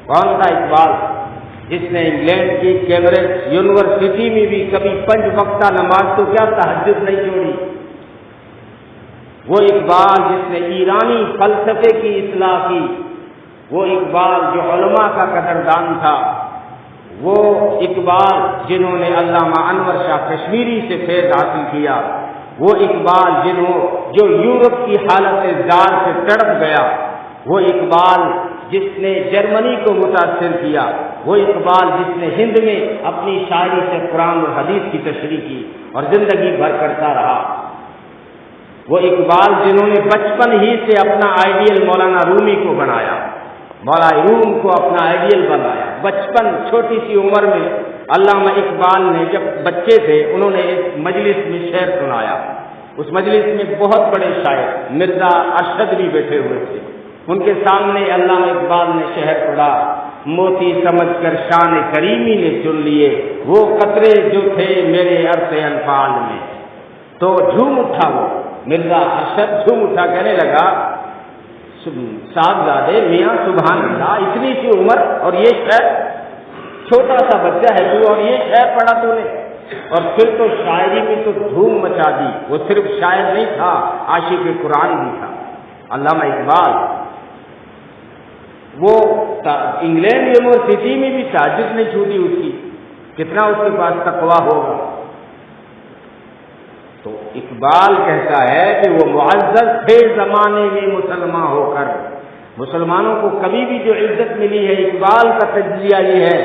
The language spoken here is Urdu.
کون تھا اقبال جس نے انگلینڈ کی کیمبرج یونیورسٹی میں بھی کبھی 5 وقتہ نماز تو کیا تہجد نہیں چھوڑی؟ وہ اقبال جس نے ایرانی فلسفے کی اصلاح کی، وہ اقبال جو علماء کا قدردان تھا، وہ اقبال جنہوں نے علامہ انور شاہ کشمیری سے فیض حاصل کیا، وہ اقبال جو یورپ کی حالت زار سے تڑپ گیا، وہ اقبال جس نے جرمنی کو متاثر کیا، وہ اقبال جس نے ہند میں اپنی شاعری سے قرآن اور حدیث کی تشریح کی اور زندگی بھر کرتا رہا، وہ اقبال جنہوں نے بچپن ہی سے اپنا آئیڈیل مولانا رومی کو بنایا، مولانا روم کو اپنا آئیڈیل بنایا۔ بچپن چھوٹی سی عمر میں علامہ اقبال نے جب بچے تھے انہوں نے ایک مجلس میں شعر سنایا، اس مجلس میں بہت بڑے شاعر مرزا ارشد بھی بیٹھے ہوئے تھے، ان کے سامنے علامہ اقبال نے شعر پڑھا، موتی سمجھ کر شان کریمی نے چن لیے وہ قطرے جو تھے میرے عرص انفال میں، تو جھوم اٹھا، وہ مرزا ارشد جھوم اٹھا، کہنے لگا صاحبزادے میاں سبحان اللہ، اتنی سی عمر اور یہ شعر، چھوٹا سا بچہ ہے تو اور یہ شعر پڑھا تو نے، اور پھر تو شاعری میں تو دھوم مچا دی، وہ صرف شاعر نہیں تھا، عاشق قرآن بھی تھا علامہ اقبال۔ وہ انگلینڈ یونیورسٹی میں بھی تہجد نہیں چھوٹی اس کی، کتنا اس کے پاس تقویٰ ہوگا۔ تو اقبال کہتا ہے کہ وہ معزز تھے زمانے میں مسلمان ہو کر، مسلمانوں کو کبھی بھی جو عزت ملی ہے، اقبال کا تجزیہ یہ ہے